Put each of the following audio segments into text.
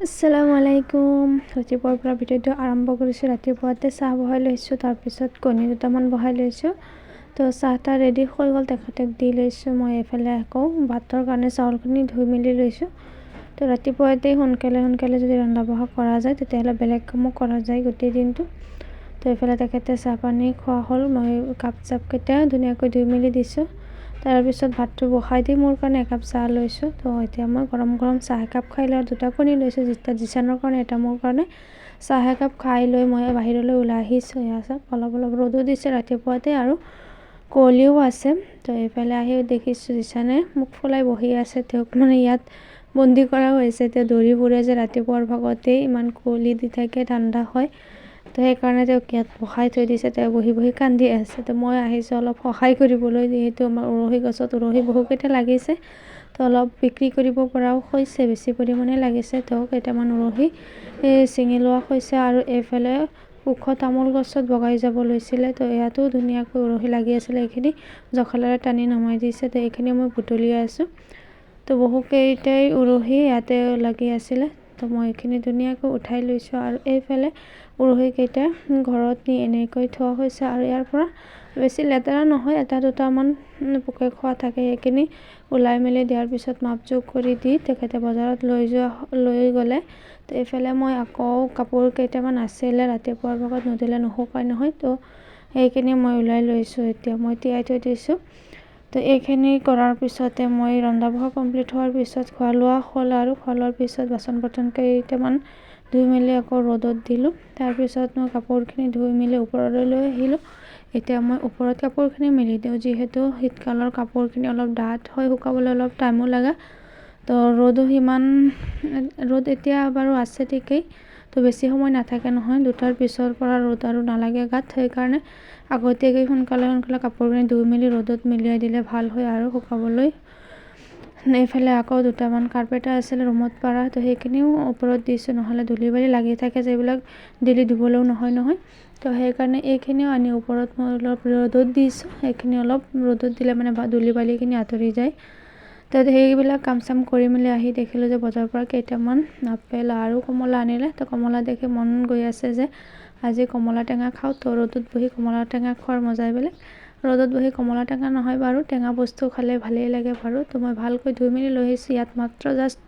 আসসালামু আলাইকুম। ৰাতিপুৱাৰ পৰা ভিডিঅ'টো আৰম্ভ কৰিছোঁ। ৰাতিপুৱাতে চাহ বহাই লৈছোঁ, তাৰপিছত কণী দুটামান বহাই লৈছোঁ। তো চাহটা ৰেডি হৈ গ'ল, তেখেতক দি লৈছোঁ। মই এইফালে আকৌ ভাতৰ কাৰণে চাউলখিনি ধুই মেলি লৈছোঁ। তো ৰাতিপুৱাতেই সোনকালে যদি ৰন্ধা বঢ়া কৰা যায় তেতিয়াহ'লে বেলেগ কামো কৰা যায় গোটেই দিনটো। তো এইফালে তেখেতে চাহ পানী খোৱা হ'ল, মই কাপ চাপকেইটা ধুনীয়াকৈ ধুই মেলি দিছোঁ। তাৰপিছত ভাতটো বহাই দি মোৰ কাৰণে একাপ চাহ লৈছোঁ। তো এতিয়া মই গৰম গৰম চাহ একাপ খাই লৈ দুটা কণী লৈছোঁ, এটা জিচানৰ কাৰণে এটা মোৰ কাৰণে। চাহ একাপ খাই লৈ মই বাহিৰলৈ ওলাই আহিছোঁ। এয়া চাওক, অলপ ৰ'দো দিছে ৰাতিপুৱাতে আৰু কুঁৱলীও আছে। তো এইফালে আহি দেখিছোঁ জিচানে মুখ ফুলাই বহি আছে। তেওঁক মানে ইয়াত বন্দী কৰা হৈছে। তেওঁ দৌৰি ফুৰে যে ৰাতিপুৱাৰ ভাগতেই, ইমান কুঁৱলী দি থাকে, ঠাণ্ডা হয়। তো সেইকাৰণে তেওঁক ইয়াত বহাই থৈ দিছে। তেওঁ বহি বহি কান্দি আছে। তো মই আহিছোঁ অলপ সহায় কৰিবলৈ, যিহেতু আমাৰ উৰহী গছত উৰহী বহুকেইটা লাগিছে। তো অলপ বিক্ৰী কৰিব পৰাও হৈছে, বেছি পৰিমাণে লাগিছে। তো কেইটামান উৰহী ছিঙি লোৱা হৈছে আৰু এইফালে ওখ তামোল গছত বগাই যাব লৈছিলে। তো ইয়াতো ধুনীয়াকৈ উৰহী লাগি আছিলে, এইখিনি জখলাৰে টানি নমাই দিছে। তো এইখিনি মই বুটলি আছোঁ। তো বহুকেইটাই উৰহী ইয়াতে লাগি আছিলে। তো মই এইখিনি ধুনীয়াকৈ উঠাই লৈছোঁ আৰু এইফালে উৰহীকেইটা ঘৰত নি এনেকৈ থোৱা হৈছে। আৰু ইয়াৰ পৰা বেছি লেতেৰা নহয়, এটা দুটামান পোকে খোৱা থাকে, সেইখিনি ওলাই মেলি দিয়াৰ পিছত মাপজোখ কৰি দি তেখেতে বজাৰত লৈ গ'লে। তো এইফালে মই আকৌ কাপোৰ কেইটামান আছিলে, ৰাতিপুৱাৰ ভাগত নুধুলে নুশুকাই নহয়। তো সেইখিনি মই ওলাই লৈছোঁ, এতিয়া মই তিয়াই থৈ দিছোঁ। তো এইখিনি কৰাৰ পিছতে মই ৰন্ধা বঢ়া কমপ্লিট হোৱাৰ পিছত খোৱা লোৱা হ'ল আৰু খোৱা লোৱাৰ পিছত বাচন বৰ্তন কেইটামান ধুই মেলি আকৌ ৰ'দত দিলোঁ। তাৰপিছত মই কাপোৰখিনি ধুই মেলি ওপৰলৈ লৈ আহিলোঁ। এতিয়া মই ওপৰত কাপোৰখিনি মেলি দিওঁ, যিহেতু শীতকালৰ কাপোৰখিনি অলপ ডাঠ হয়, শুকাবলৈ অলপ টাইমো লাগে। তো ৰ'দ এতিয়া বাৰু আছে ঠিকেই। তো বেছি সময় নাথাকে নহয়, 2টাৰ পিছৰ পৰা ৰ'দ আৰু নালাগে গাত। সেইকাৰণে আগতীয়াকৈ সোনকালে কাপোৰখিনি ধুই মেলি ৰ'দত মেলিয়াই দিলে ভাল হয় আৰু শুকাবলৈ। এইফালে আকৌ দুটামান কাৰ্পেট আছিলে ৰুমত পাৰা, তো সেইখিনিও ওপৰত দিছোঁ, নহ'লে ধূলি বালি লাগি থাকে যে, এইবিলাক ডেইলি ধুবলৈও নহয়। তো সেইকাৰণে এইখিনিও আনি ওপৰত মই অলপ ৰ'দত দিছোঁ। এইখিনি অলপ ৰ'দত দিলে মানে ধূলি বালিখিনি আঁতৰি যায়। তো সেইবিলাক কাম চাম কৰি মেলি আহি দেখিলোঁ যে বজাৰৰ পৰা কেইটামান আপেল আৰু কমলা আনিলে। তো কমলা দেখি মন গৈ আছে যে আজি কমলা টেঙা খাওঁ। তো ৰ'দত বহি কমলা টেঙা খোৱাৰ মজাই বেলেগ। ৰ'দত বহি কমলা টেঙা নহয় বাৰু, টেঙা বস্তু খালে ভালেই লাগে বাৰু। তো মই ভালকৈ ধুই মেলি লৈ আহিছোঁ, ইয়াত মাত্ৰ জাষ্ট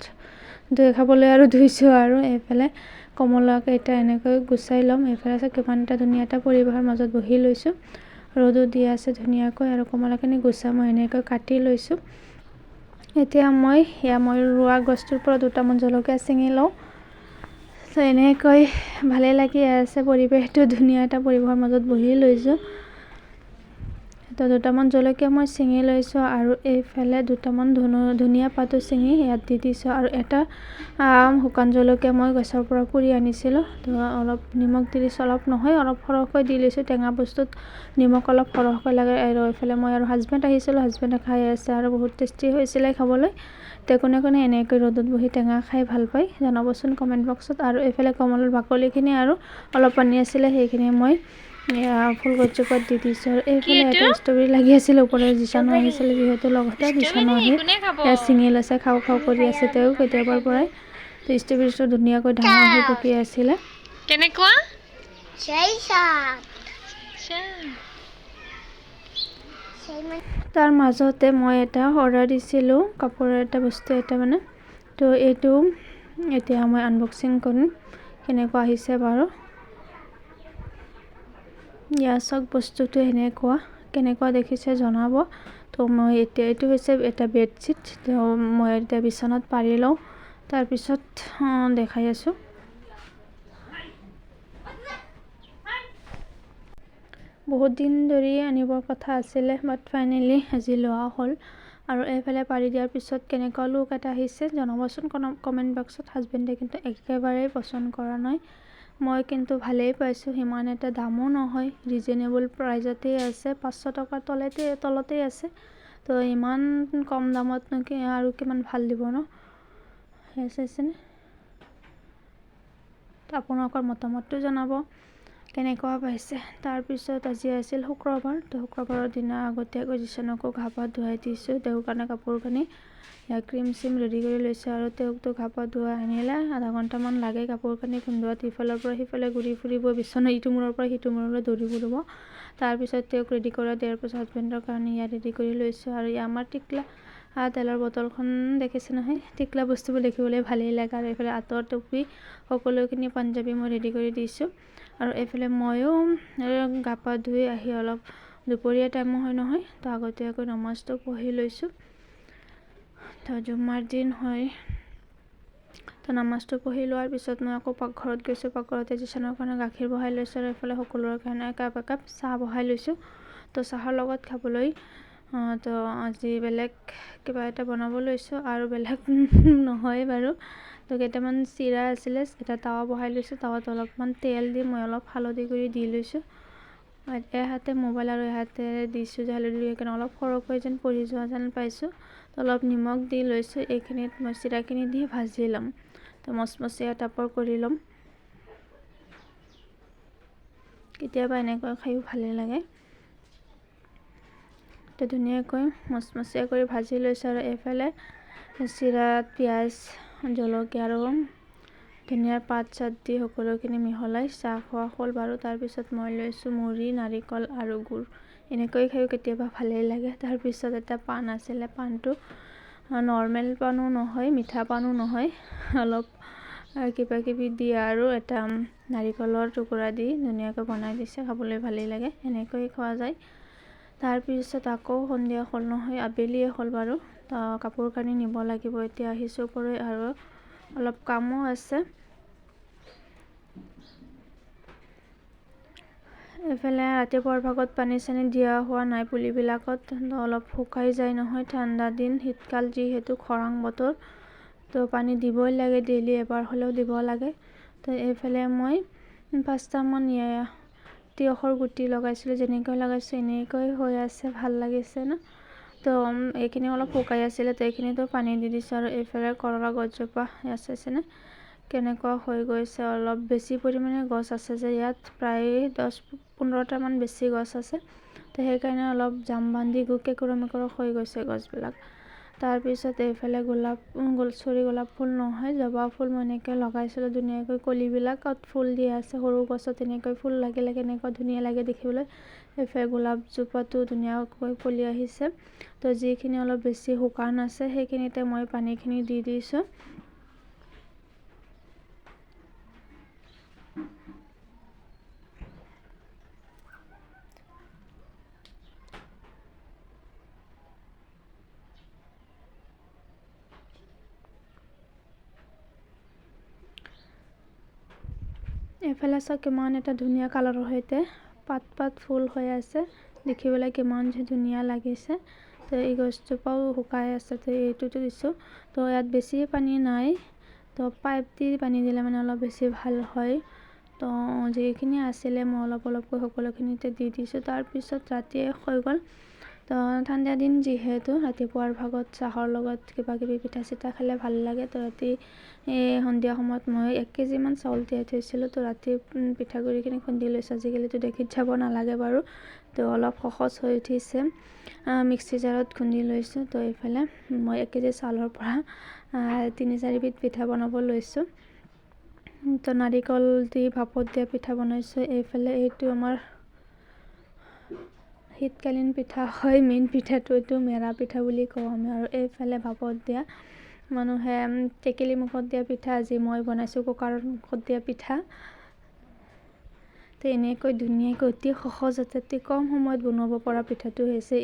ধুই খাবলৈ আৰু ধুইছোঁ। আৰু এইফালে কমলাকেইটা এনেকৈ গুচাই ল'ম। এইফালে চাওক কিমান এটা ধুনীয়া এটা পৰিৱেশৰ মাজত বহি লৈছোঁ, ৰ'দো দি আছে ধুনীয়াকৈ। আৰু কমলাখিনি গুচাই মই এনেকৈ কাটি লৈছোঁ। এতিয়া মই ৰোৱা গছটোৰ পৰা দুটামান জলকীয়া ছিঙি লওঁ। তো এনেকৈ ভালেই লাগি আছে, পৰিৱেশটো ধুনীয়া এটা পৰিৱেশৰ মাজত বহি লৈছোঁ। তো দুটামান জলকীয়া মই ছিঙি লৈছোঁ আৰু এইফালে দুটামান ধনিয়া পাতো ছিঙি ইয়াত দি দিছোঁ। আৰু এটা শুকান জলকীয়া মই গছৰ পৰা পুৰি আনিছিলোঁ। তো অলপ নিমখ দি দিছোঁ, অলপ নহয় অলপ সৰহকৈ দি লৈছোঁ। টেঙা বস্তুত নিমখ অলপ সৰহকৈ লাগে। আৰু এইফালে মই আৰু হাজবেণ্ড আহিছিলোঁ, হাজবেণ্ডে খাই আছে আৰু বহুত টেষ্টি হৈছিলে খাবলৈ। তো কোনে এনেকৈ ৰ'দত বহি টেঙা খাই ভাল পায় জনাবচোন কমেণ্ট বক্সত। আৰু এইফালে কমলাৰ বাকলিখিনি আৰু অলপ পানী আছিলে, সেইখিনি মই ফুলগছজোপাত দি দিছোঁ। আৰু এইফালে এটা ষ্ট্ৰবেৰী লাগি আছিলে, ওপৰে জিচানো আহিছিলে, যিহেতু লগতে জিচানো আহি ইয়াত ছিঙি লৈছে, খাওঁ কৰি আছে তেওঁ কেতিয়াবাৰ পৰাই। তো ষ্ট্ৰবেৰীটো ধুনীয়াকৈ ডাঙৰ হৈ পকি আছিলে। কেনেকুৱা তাৰ মাজতে মই এটা অৰ্ডাৰ দিছিলোঁ, কাপোৰৰ এটা বস্তু এটা মানে। তো এইটো এতিয়া মই আনবক্সিং কৰিম, কেনেকুৱা আহিছে বাৰু। ইয়াৰ চাওক বস্তুটো এনেকুৱা, কেনেকুৱা দেখিছে জনাব। তো মই এতিয়া এইটো হৈছে এটা বেডশ্বীট। তো মই এতিয়া বিচনাত পাৰি লওঁ, তাৰপিছত দেখাই আছোঁ। বহুত দিন ধৰি আনিবৰ কথা আছিলে, বাট ফাইনেলি আজি লোৱা হ'ল। আৰু এইফালে পাৰি দিয়াৰ পিছত কেনেকুৱা লুক এটা আহিছে জনাবচোন কমেণ্ট বক্সত। হাজবেণ্ডে কিন্তু একেবাৰেই পচন্দ কৰা নাই, মই কিন্তু ভালেই পাইছোঁ। সিমান এটা দামো নহয়, ৰিজনেবল প্ৰাইজতেই আছে, 500 টকাৰ তলতেই আছে। তো ইমান কম দামতনো আৰু কিমান ভাল দিব ন, সেই চাইছেনে। তো আপোনালোকৰ মতামতটো জনাব, কেনেকুৱা পাইছে। তাৰপিছত আজি আছিল শুক্ৰবাৰ। তো শুক্ৰবাৰৰ দিনা আগতীয়াকৈ জিচনকো গা পা ধুৱাই দিছোঁ। তেওঁৰ কাৰণে কাপোৰ কানি ক্ৰীম চিম ৰেডি কৰি লৈছোঁ আৰু তেওঁকতো গা পা ধুৱাই আনিলে আধা ঘণ্টামান লাগে কাপোৰ কানি খুন্দোৱাত। ইফালৰ পৰা সিফালে ঘূৰি ফুৰিব, বিচনা ইটো মূৰৰ পৰা সিটো মূৰলৈ দৌৰি ফুৰিব। তাৰপিছত তেওঁক ৰেডি কৰা দিয়াৰ পিছত হাজবেণ্ডৰ কাৰণে ইয়াত ৰেডি কৰি লৈছোঁ। আৰু আমাৰ টিকলা তেলৰ বটলখন দেখিছে নহয়, টিকলা বস্তুবোৰ দেখিবলৈ ভালেই লাগে। আৰু এইফালে আঁতৰ টুপি সকলোখিনি পাঞ্জাবী মই ৰেডি কৰি দিছোঁ। আৰু এইফালে ময়ো গা পা ধুই আহি অলপ দুপৰীয়া টাইমো হয় নহয়, তো আগতীয়াকৈ নমাজটো পঢ়ি লৈছোঁ। তো জুম্মাৰ দিন হয়, তো নামাজটো পঢ়ি লোৱাৰ পিছত মই আকৌ পাকঘৰত গৈছোঁ। পাকঘৰতে জিচনৰ কাৰণে গাখীৰ বহাই লৈছোঁ আৰু এইফালে সকলোৰে কাৰণে একাপ চাহ বহাই লৈছোঁ। তো চাহৰ লগত খাবলৈ তো আজি বেলেগ কিবা এটা বনাব লৈছোঁ, আৰু বেলেগ নহয় বাৰু। তো কেইটামান চিৰা আছিলে, এটা টাৱা বহাই লৈছোঁ। টাৱাত অলপমান তেল দি মই অলপ হালধি গুড়ি দি লৈছোঁ। এহাতে মোবাইল আৰু এহাতে দিছোঁ যে হালধি গুড়ি, সেইকাৰণে অলপ সৰহকৈ যেন পৰি যোৱা যেন পাইছোঁ। তো অলপ নিমখ দি লৈছোঁ। এইখিনিত মই চিৰাখিনি দি ভাজি ল'ম, তো মচমচীয়া টাইপৰ কৰি ল'ম। কেতিয়াবা এনেকৈ খায়ো ভালেই লাগে। তো ধুনীয়াকৈ মচমচীয়া কৰি ভাজি লৈছোঁ। আৰু এইফালে চিৰাত পিঁয়াজ, জলকীয়া আৰু ধনিয়াৰ পাত চাত দি সকলোখিনি মিহলাই চাহ খোৱা হ'ল বাৰু। তাৰপিছত মই লৈছোঁ মুড়ি, নাৰিকল আৰু গুড়। এনেকৈ খায়ো কেতিয়াবা ভালেই লাগে। তাৰপিছত এটা পাণ আছিলে, পাণটো নৰ্মেল পাণো নহয়, মিঠা পাণো নহয়, অলপ কিবা কিবি দি আৰু এটা নাৰিকলৰ টুকুৰা দি ধুনীয়াকৈ বনাই দিছে, খাবলৈ ভালেই লাগে, এনেকৈ খোৱা যায়। তাৰপিছত আকৌ সন্ধিয়া হ'ল নহয়, আবেলিয়ে হ'ল বাৰু। তো কাপোৰ কানি নিব লাগিব, এতিয়া আহিছোঁ ওপৰলৈ আৰু অলপ কামো আছে। এইফালে ৰাতিপুৱাৰ ভাগত পানী চানী দিয়া হোৱা নাই পুলিবিলাকত, অলপ শুকাই যায় নহয়, ঠাণ্ডা দিন, শীতকাল যিহেতু খৰাং বতৰ, তো পানী দিবই লাগে, ডেইলি এবাৰ হ'লেও দিব লাগে। তো এইফালে মই 5টামান তিয়ঁহৰ গুটি লগাইছিলোঁ, যেনেকৈ লগাইছোঁ এনেকৈ হৈ আছে, ভাল লাগিছে ন। তো এইখিনি অলপ শুকাই আছিলে, তো এইখিনিতো পানী দি দিছোঁ। আৰু এইফালে কৰলা গছজোপা আছেনে কেনেকুৱা হৈ গৈছে, অলপ বেছি পৰিমাণে গছ আছে যে ইয়াত, প্ৰায় 10-15টামান বেছি গছ আছে। তো সেইকাৰণে অলপ জাম বান্ধি কেঁকুৰা মেকুৰা হৈ গৈছে গছবিলাক। তাৰপিছত এইফালে গোলাপ ফুল নহয়, জবা ফুল মই এনেকৈ লগাইছিলোঁ ধুনীয়াকৈ, কলিবিলাকত ফুল দিয়া আছে, সৰু গছত এনেকৈ ফুল লাগিলে কেনেকুৱা ধুনীয়া লাগে দেখিবলৈ। এইফালে গোলাপজোপাটো ধুনীয়াকৈ ফুলি আহিছে। তো যিখিনি অলপ বেছি শুকান আছে সেইখিনিতে মই পানীখিনি দি দিছোঁ। এইফালে চাওক কিমান এটা ধুনীয়া কালাৰৰ সৈতে পাত ফুল হৈ আছে, দেখিবলৈ কিমান যে ধুনীয়া লাগিছে। তো এই গছজোপাও শুকাই আছে, তো এইটোতো দিছোঁ। তো ইয়াত বেছি পানী নাই, তো পাইপ দি পানী দিলে মানে অলপ বেছি ভাল হয়। তো যিখিনি আছিলে মই অলপকৈ সকলোখিনিতে দি দিছোঁ। তাৰপিছত ৰাতিয়ে হৈ গ'ল। তো ঠাণ্ডা দিন যিহেতু ৰাতিপুৱাৰ ভাগত চাহৰ লগত কিবা কিবি পিঠা চিঠা খালে ভাল লাগে। তো ৰাতি সন্ধিয়া সময়ত মই 1 কেজিমান চাউল তিয়াই থৈছিলোঁ, তো ৰাতি পিঠাগুড়িখিনি খুন্দি লৈছোঁ। আজিকালিতো ঢেঁকীত যাব নালাগে বাৰু, তো অলপ সহজ হৈ উঠিছে, মিক্সি জাৰত খুন্দি লৈছোঁ। তো এইফালে মই 1 কেজি চাউলৰ পৰা 3-4 বিধ পিঠা বনাব লৈছোঁ। তো নাৰিকল দি ভাপত দিয়া পিঠা বনাইছোঁ। এইফালে এইটো আমাৰ শীতকালীন পিঠা হয়, মেইন পিঠাটো এইটো মেৰা পিঠা বুলি কওঁ আমি। আৰু এইফালে ভাপত দিয়া মানুহে টেকেলি মুখত দিয়া পিঠা, আজি মই বনাইছোঁ কুকাৰৰ মুখত দিয়া পিঠা। তো এনেকৈ ধুনীয়াকৈ অতি সহজতে অতি কম সময়ত বনাব পৰা পিঠাটো হৈছে